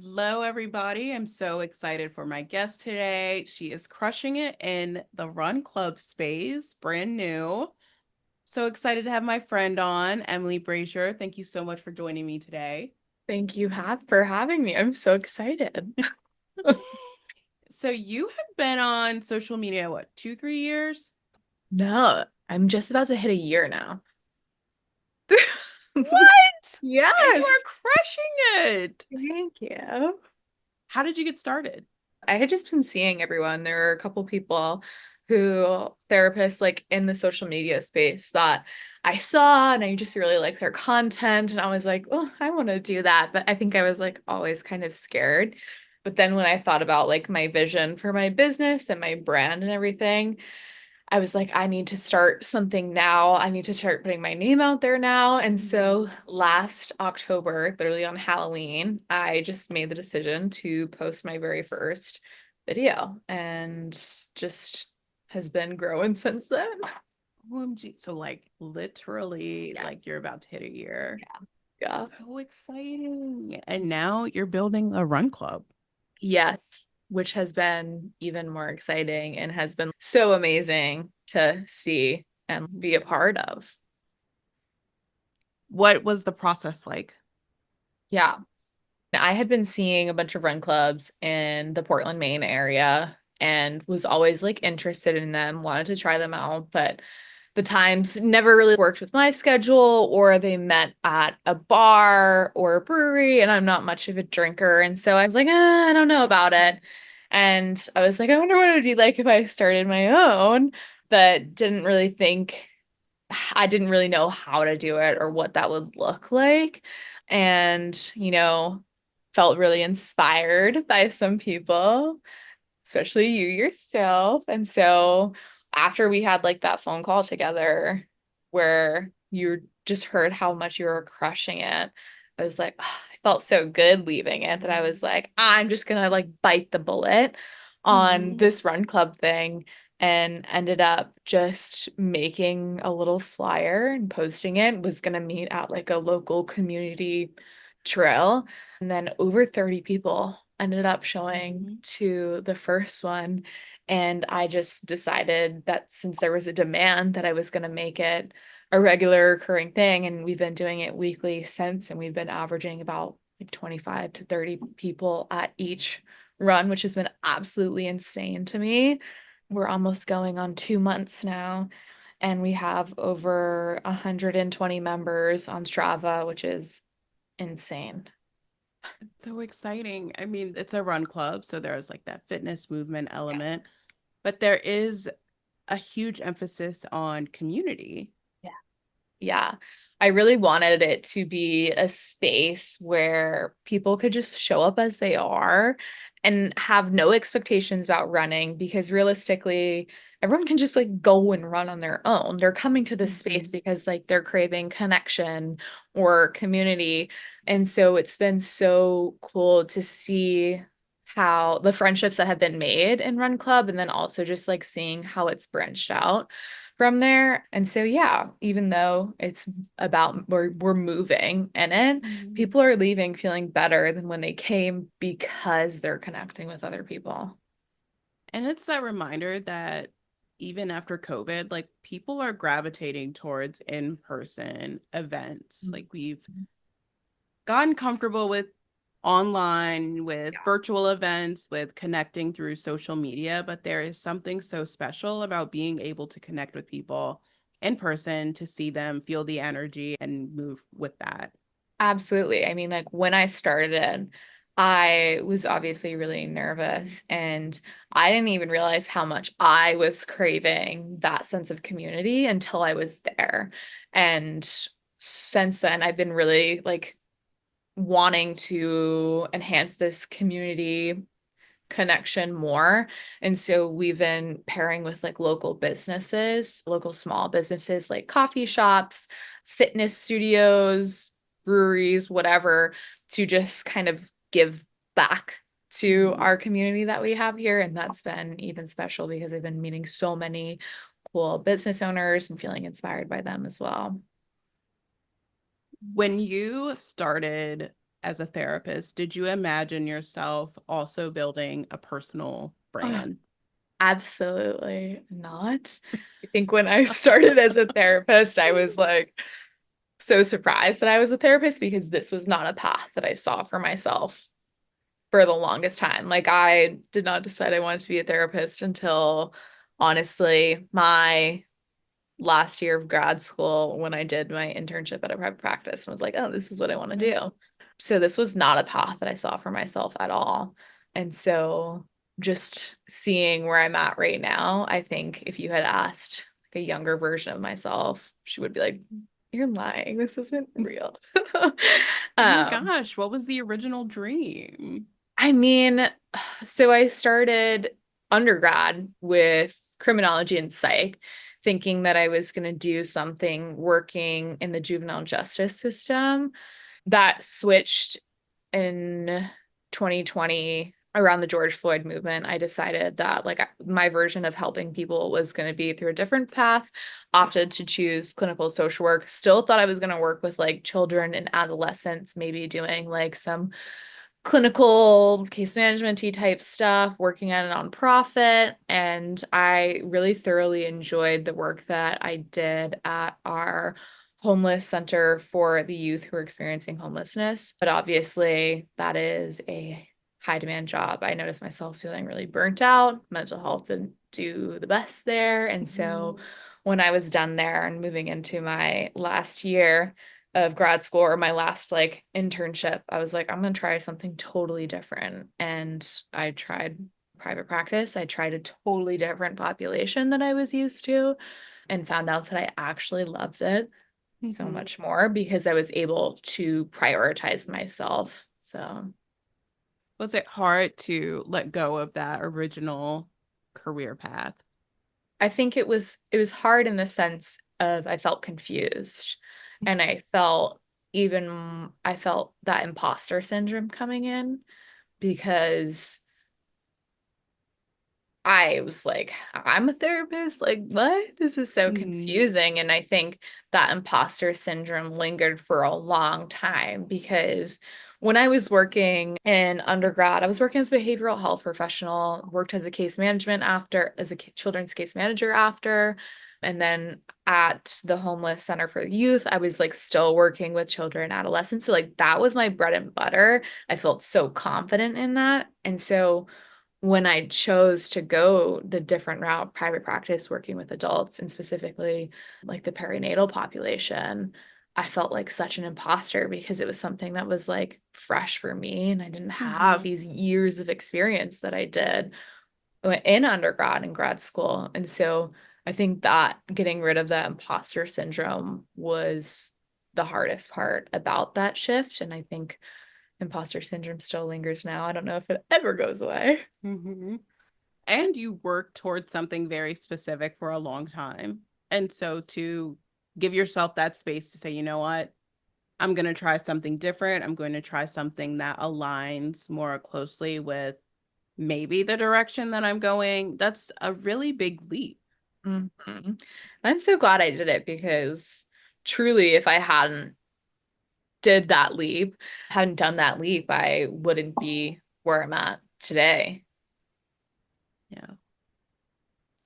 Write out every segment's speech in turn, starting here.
Hello, everybody. I'm so excited for my guest today. She is crushing it in the run club space, brand new. So excited to have my friend on, Emily Brazier. Thank you so much for joining me today. Thank you for having me. I'm so excited. So you have been on social media, what, 3 years? No, I'm just about to hit a year now. What? And you Yes. are crushing it. Thank you. How did you get started? I had just been seeing everyone. There were a couple people who therapists like in the social media space that I saw and I just really like their content. And I was like, oh, I want to do that. But I think I was like always kind of scared. But then when I thought about like my vision for my business and my brand and everything, I was like, I need to start something now. I need to start putting my name out there now. And so last October, literally on Halloween, I just made the decision to post my very first video and just has been growing since then. OMG. So like literally Yes. like you're about to hit a year. Yeah. Yeah. That's so exciting. And now you're building a run club. Yes. Which has been even more exciting and has been so amazing to see and be a part of. What was the process like? Yeah. I had been seeing a bunch of run clubs in the Portland, Maine area and was always like interested in them, wanted to try them out, but the times never really worked with my schedule or they met at a bar or a brewery and I'm not much of a drinker. And so I was like, I don't know about it. And I was like, I wonder what it would be like if I started my own, but I didn't really know how to do it or what that would look like. And, felt really inspired by some people, especially you yourself. And so after we had like that phone call together where you just heard how much you were crushing it, I was like, I felt so good leaving it that I was like, I'm just gonna like bite the bullet on Mhm. this run club thing and ended up just making a little flyer and posting it. Was gonna meet at like a local community trail. And then over 30 people ended up showing Mhm. to the first one. And I just decided that since there was a demand that I was going to make it a regular occurring thing. And we've been doing it weekly since, and we've been averaging about like 25 to 30 people at each run, which has been absolutely insane to me. We're almost going on 2 months now, and we have over 120 members on Strava, which is insane. So exciting. I mean, it's a run club, so there's like that fitness movement Yeah. element, but there is a huge emphasis on community. Yeah. Yeah. I really wanted it to be a space where people could just show up as they are and have no expectations about running because realistically, everyone can just like go and run on their own. They're coming to this space Mhm. because like they're craving connection or community. And so it's been so cool to see how the friendships that have been made in Run Club and then also just like seeing how it's branched out from there. And so yeah, even though it's about we're moving in it, Mhm. people are leaving feeling better than when they came because they're connecting with other people. And it's that reminder that even after COVID, like people are gravitating towards in-person events. Like we've gotten comfortable with online, with virtual events, with connecting through social media, but there is something so special about being able to connect with people in person, to see them, feel the energy, and move with that. Absolutely. I mean, like when I started, I was obviously really nervous and I didn't even realize how much I was craving that sense of community until I was there. And since then, I've been really like wanting to enhance this community connection more. And so we've been pairing with like local businesses, local small businesses like coffee shops, fitness studios, breweries, whatever, to just kind of give back to Mhm. our community that we have here. And that's been even special because I've been meeting so many cool business owners and feeling inspired by them as well. When you started as a therapist, did you imagine yourself also building a personal Oh, brand? absolutely not. I think when I started as a therapist, I was like so surprised that I was a therapist because this was not a path that I saw for myself for the longest time. Like I did not decide I wanted to be a therapist until honestly my last year of grad school when I did my internship at a private practice and was like, oh, this is what I want to Mm. do. So this was not a path that I saw for myself at all. And so just seeing where I'm at right now, I think if you had asked like a younger version of myself, she would be like, you're lying. This isn't real. Oh my um, gosh, what was the original dream? I mean, so I started undergrad with criminology and psych, thinking that I was going to do something working in the juvenile justice system. That switched in 2020 around the George Floyd movement. I decided that like my version of helping people was going to be through a different path, opted to choose clinical social work. Still thought I was going to work with like children and adolescents, maybe doing like some clinical case management type stuff, working at a nonprofit. And I really thoroughly enjoyed the work that I did at our homeless center for the youth who are experiencing homelessness. But obviously, that is a high demand job. I noticed myself feeling really burnt out. Mental health didn't do the best there. And so Mhm. when I was done there and moving into my last year, of grad school or my last like internship, I was like, I'm gonna try something totally different. And I tried private practice. I tried a totally different population that I was used to and found out that I actually loved it so Mhm. much more because I was able to prioritize myself. So Was it hard to let go of that original career path? I think it was hard in the sense of I felt confused and I felt that imposter syndrome coming in because I was like, I'm a therapist. Like, what? This is so Mhm. confusing. And I think that imposter syndrome lingered for a long time because when I was working in undergrad, I was working as a behavioral health professional, worked as a case management after, as a children's case manager after. And then at the homeless center for youth, I was like still working with children and adolescents. So, like, that was my bread and butter. I felt so confident in that. And so, when I chose to go the different route, private practice, working with adults and specifically like the perinatal population, I felt like such an imposter because it was something that was like fresh for me. And I didn't have Mhm. these years of experience that I did in undergrad and grad school. And so I think that getting rid of that imposter syndrome was the hardest part about that shift. And I think imposter syndrome still lingers now. I don't know if it ever goes away. Mhm. And you work towards something very specific for a long time. And so to give yourself that space to say, you know what, I'm going to try something different. I'm going to try something that aligns more closely with maybe the direction that I'm going. That's a really big leap. Mhm. I'm so glad I did it because truly, if I hadn't done that leap, I wouldn't be where I'm at today. Yeah.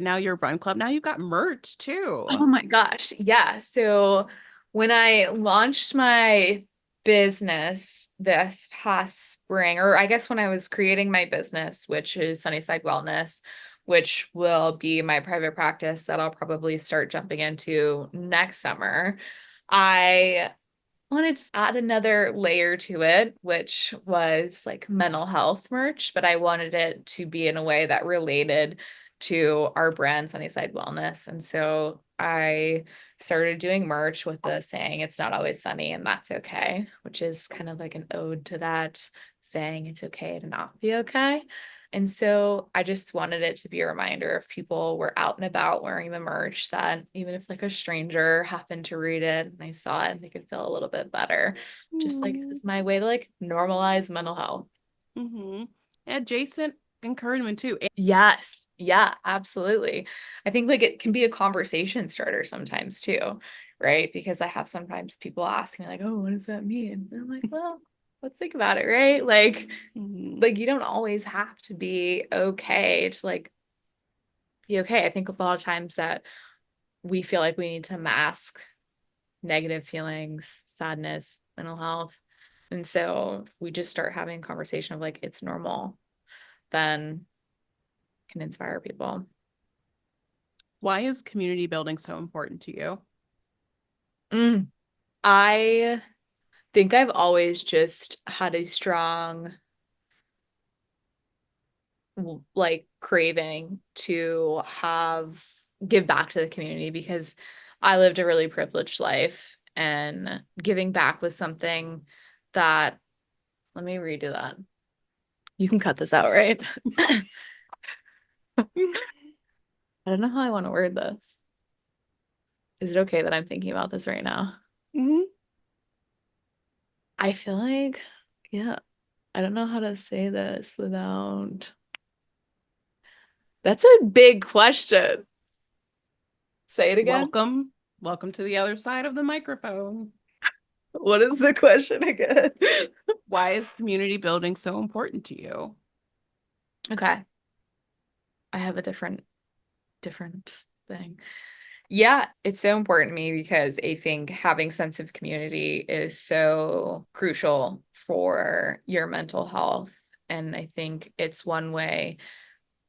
Now you're Run Club. Now you've got merch Oh too. my gosh. Yeah. So when I launched my business this past spring, or I guess when I was creating my business, which is Sunnyside Wellness, which will be my private practice that I'll probably start jumping into next summer, I wanted to add another layer to it, which was like mental health merch, but I wanted it to be in a way that related to our brand, Sunnyside Wellness. And so I started doing merch with the saying, it's not always sunny and that's okay, which is kind of like an ode to that saying, it's okay to not be okay. And so I just wanted it to be a reminder if people were out and about wearing the merch that even if like a stranger happened to read it and they saw it, they could feel a little bit better. Just like Mm-hmm. it's my way to like normalize mental health. Adjacent encouragement too. Yes. Yeah, absolutely. I think like it can be a conversation starter sometimes too, right? Because I have sometimes people ask me like, "Oh, what does that mean?" And I'm like, "Well, let's think about it, right? Mhm. Like you don't always have to be okay to like be okay. I think a lot of times that we feel like we need to mask negative feelings, sadness, mental health. And so if we just start having a conversation of like it's normal, then can inspire people. Why is community building so important to you? Mm. I think I've always just had a strong like craving to have give back to the community because I lived a really privileged life and giving back was something that let me redo that. You can cut this out, right? I don't know how I want to word this. Is it okay that I'm thinking about this right now? Mhm. I feel like, yeah, I don't know how to say this without. That's a big question. Say it again. Welcome. Welcome to the other side of the microphone. What is the question again? Why is community building so important to you? Okay, I have a different thing. Yeah, it's so important to me because I think having sense of community is so crucial for your mental health. And I think it's one way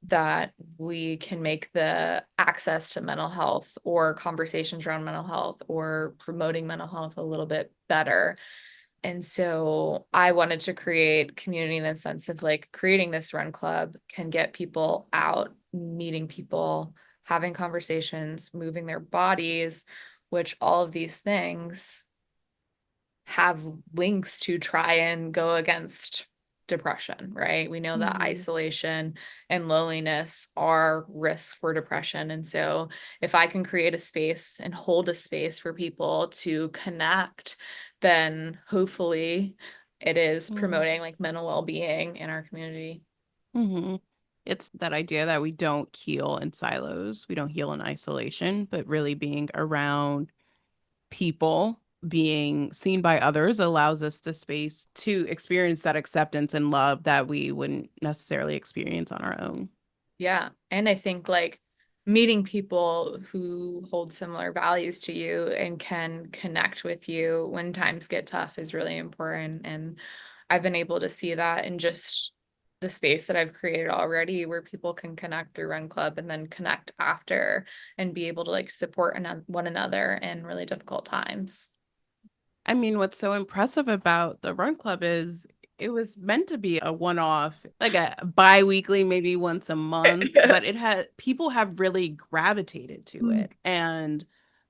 that we can make the access to mental health or conversations around mental health or promoting mental health a little bit better. And so I wanted to create community in the sense of like creating this run club can get people out, meeting people, having conversations, moving their bodies, which all of these things have links to try and go against depression, right? We know that Mhm. isolation and loneliness are risks for depression. And so if I can create a space and hold a space for people to connect, then hopefully it is Mhm. promoting like mental well-being in our community. Mhm. It's that idea that we don't heal in silos, we don't heal in isolation, but really being around people, being seen by others allows us the space to experience that acceptance and love that we wouldn't necessarily experience on our own. Yeah. And I think like meeting people who hold similar values to you and can connect with you when times get tough is really important. And I've been able to see that in just the space that I've created already where people can connect through Run Club and then connect after and be able to like support one another in really difficult times. I mean, what's so impressive about the Run Club is it was meant to be a one-off, like a bi-weekly, maybe once a month, but it had people have really gravitated to Mm. it and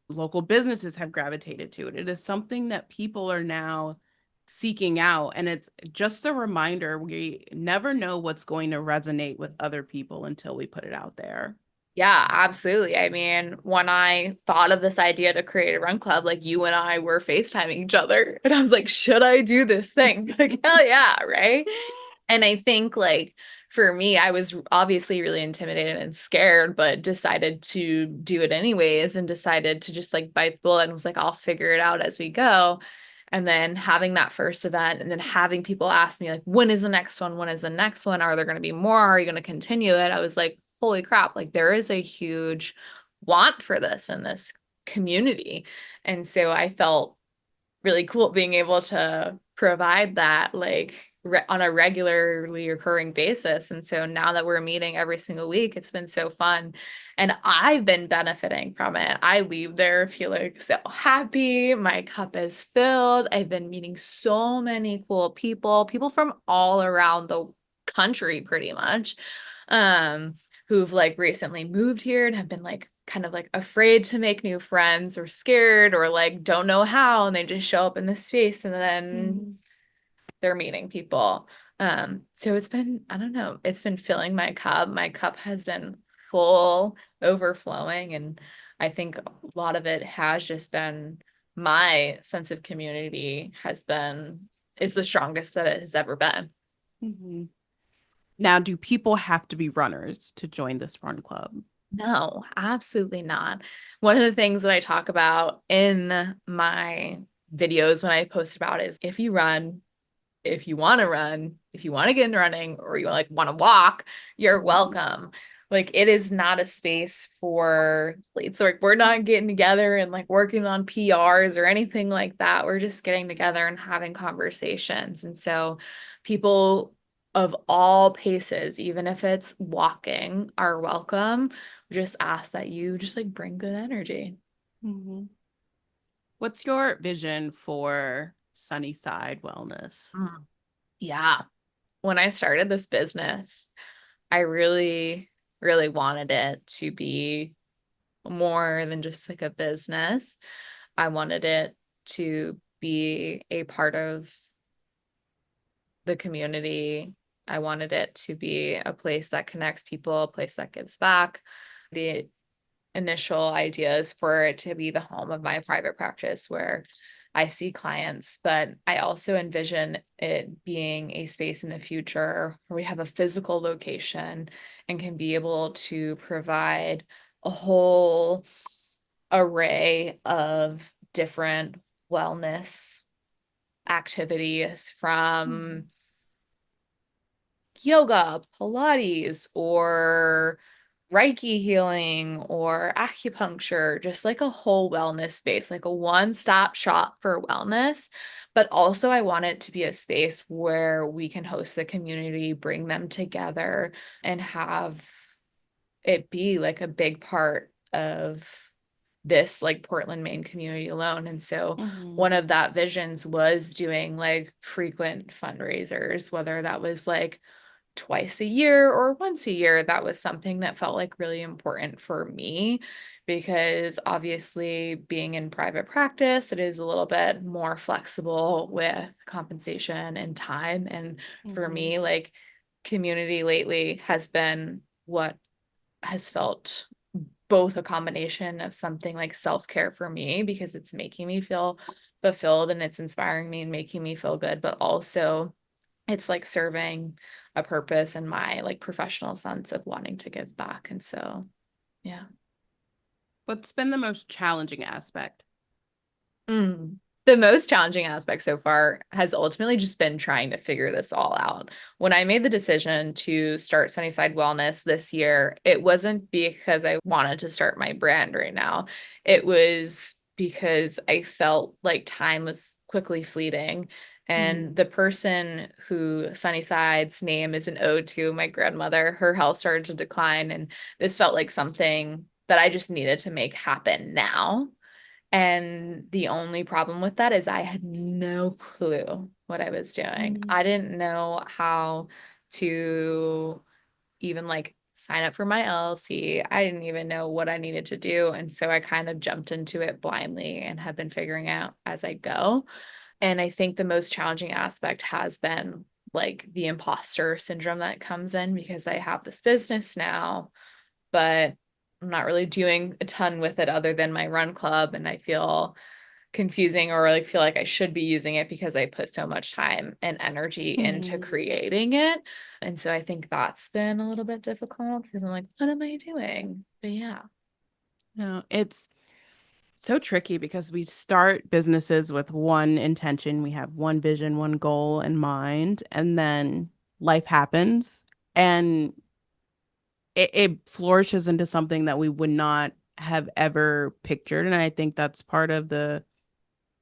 local businesses have gravitated to it. It is something that people are now seeking out, and it's just a reminder we never know what's going to resonate with other people until we put it out there. Yeah, absolutely. I mean, when I thought of this idea to create a run club, like you and I were FaceTiming each other, and I was like, should I do this thing? Like, hell yeah, right? And I think, like, for me, I was obviously really intimidated and scared, but decided to do it anyways and decided to just like bite the bullet and was like, I'll figure it out as we go. And then having that first event and then having people ask me, like, when is the next one? When is the next one? Are there going to be more? Are you going to continue it? I was like, holy crap, like, there is a huge want for this in this community. And so I felt really cool being able to provide that like on a regularly occurring basis. And so now that we're meeting every single week, it's been so fun. And I've been benefiting from it. I leave there feeling so happy. My cup is filled. I've been meeting so many cool people, people from all around the country pretty much. Um, who've like recently moved here and have been like kind of like afraid to make new friends or scared or like don't know how and they just show up in this space and then Mhm. they're meeting people. So it's been, I don't know, it's been filling my cup. My cup has been full, overflowing, and I think a lot of it has just been my sense of community has been is the strongest that it has ever been. Mhm. Now, do people have to be runners to join this run club? No, absolutely not. One of the things that I talk about in my videos when I post about is if you run, if you want to run, if you want to get into running, or you like want to walk, you're welcome. Like it is not a space for athletes. Like we're not getting together and like working on PRs or anything like that. We're just getting together and having conversations. And so people of all paces, even if it's walking, are welcome. We just ask that you just like bring good energy. Mm-hmm. What's your vision for Sunnyside Wellness? Mm. Yeah. When I started this business, I really, really wanted it to be more than just like a business. I wanted it to be a part of the community. I wanted it to be a place that connects people, a place that gives back. The initial ideas for it to be the home of my private practice where I see clients, but I also envision it being a space in the future where we have a physical location and can be able to provide a whole array of different wellness activities from yoga, Pilates, or Reiki healing or acupuncture, just like a whole wellness space, like a one-stop shop for wellness. But also, I want it to be a space where we can host the community, bring them together, and have it be like a big part of this like Portland, Maine community alone. And so Mm-hmm. one of that visions was doing like frequent fundraisers, whether that was like twice a year or once a year. That was something that felt like really important for me because obviously being in private practice, it is a little bit more flexible with compensation and time. And for Mm-hmm. me, like community lately has been what has felt both a combination of something like self-care for me because it's making me feel fulfilled and it's inspiring me and making me feel good, but also it's like serving a purpose in my like professional sense of wanting to give back. And so, yeah. What's been the most challenging aspect? Mm. The most challenging aspect so far has ultimately just been trying to figure this all out. When I made the decision to start Sunnyside Wellness this year, it wasn't because I wanted to start my brand right now. It was because I felt like time was quickly fleeting. Mm-hmm. And the person who Sunnyside's name is an ode to, my grandmother, her health started to decline. And this felt like something that I just needed to make happen now. And the only problem with that is I had no clue what I was doing. I didn't know how to even like sign up for my LLC. I didn't even know what I needed to do. And so I kind of jumped into it blindly and have been figuring out as I go. And I think the most challenging aspect has been like the imposter syndrome that comes in because I have this business now, but I'm not really doing a ton with it other than my run club. And I feel confusing or like feel like I should be using it because I put so much time and energy into Mm-hmm. creating it. And so I think that's been a little bit difficult because I'm like, what am I doing? But yeah. No, it's so tricky because we start businesses with one intention. We have one vision, one goal in mind, and then life happens and it flourishes into something that we would not have ever pictured. And I think that's part of the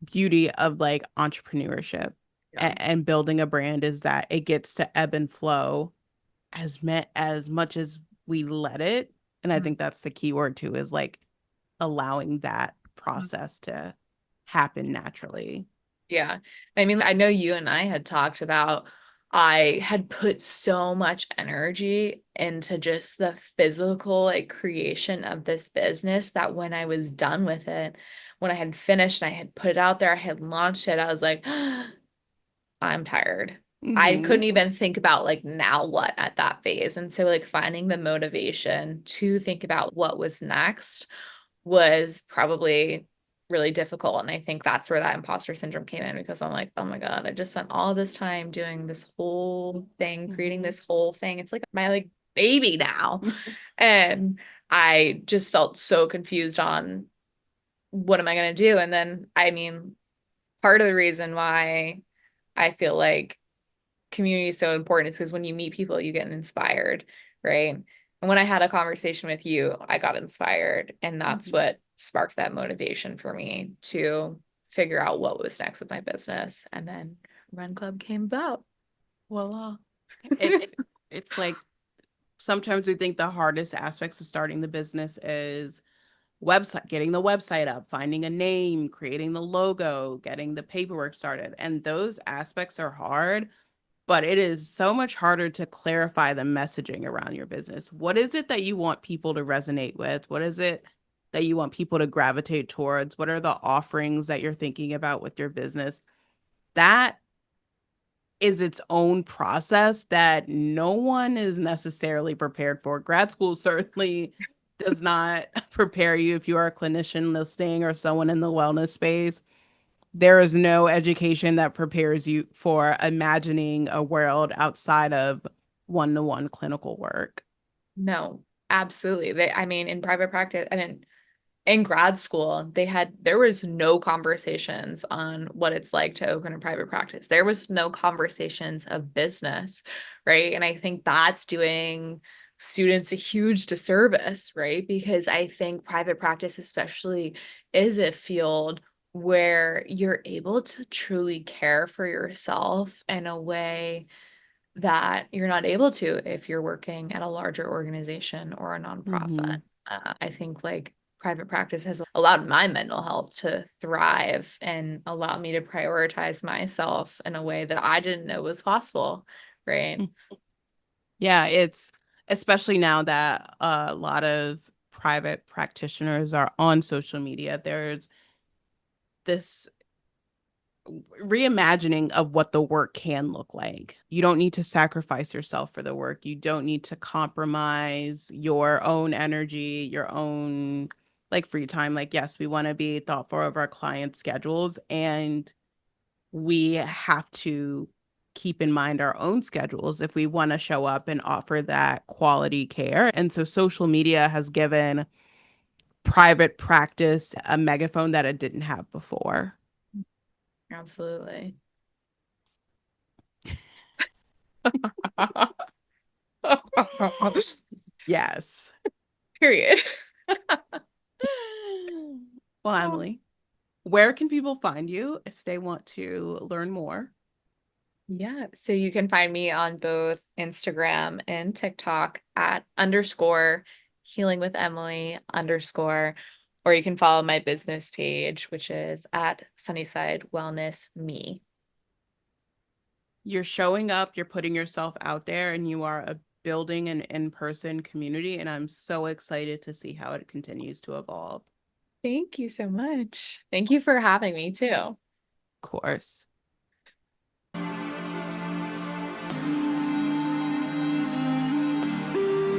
beauty of like entrepreneurship Yeah. and building a brand is that it gets to ebb and flow as much as we let it. And I think that's the key word too, is like allowing that process to happen naturally. Yeah. I mean, I know you and I had talked about I had put so much energy into just the physical like creation of this business that when I was done with it, when I had finished and I had put it out there, I had launched it, I was like, I'm tired. I Mm-hmm. couldn't even think about like now what at that phase. And so like finding the motivation to think about what was next was probably really difficult. And I think that's where that imposter syndrome came in because I'm like, oh my God, I just spent all this time doing this whole thing, creating Mm-hmm. this whole thing. It's like my like baby now. And I just felt so confused on what am I going to do? And then, I mean, part of the reason why I feel like community is so important is because when you meet people, you get inspired, right? And when I had a conversation with you, I got inspired. And that's Mhm. what sparked that motivation for me to figure out what was next with my business. And then Run Club came about. Voila. It's it's like sometimes we think the hardest aspects of starting the business is website, getting the website up, finding a name, creating the logo, getting the paperwork started. And those aspects are hard, but it is so much harder to clarify the messaging around your business. What is it that you want people to resonate with? What is it that you want people to gravitate towards? What are the offerings that you're thinking about with your business? That is its own process that no one is necessarily prepared for. Grad school certainly does not prepare you if you are a clinician listening or someone in the wellness space. There is no education that prepares you for imagining a world outside of one-to-one clinical work. No, absolutely. I mean, in private practice, I mean, in grad school, there was no conversations on what it's like to open a private practice. There was no conversations of business, right? And I think that's doing students a huge disservice, right? Because I think private practice, especially, is a field where you're able to truly care for yourself in a way that you're not able to if you're working at a larger organization or a nonprofit. Mm-hmm. I think like private practice has allowed my mental health to thrive and allowed me to prioritize myself in a way that I didn't know was possible. Right. Yeah, it's especially now that a lot of private practitioners are on social media. There's this reimagining of what the work can look like. You don't need to sacrifice yourself for the work. You don't need to compromise your own energy, your own like free time. Like, yes, we want to be thoughtful of our clients' schedules and we have to keep in mind our own schedules if we want to show up and offer that quality care. And so social media has given private practice a megaphone that it didn't have before. Absolutely. Yes. Period. Well, Emily, where can people find you if they want to learn more? Yeah, so you can find me on both Instagram and TikTok at underscore healing with Emily underscore, or you can follow my business page, which is at Sunnyside Wellness Me. You're showing up, you're putting yourself out there, and you are building an in-person community. And I'm so excited to see how it continues to evolve. Thank you so much. Thank you for having me too. Of course.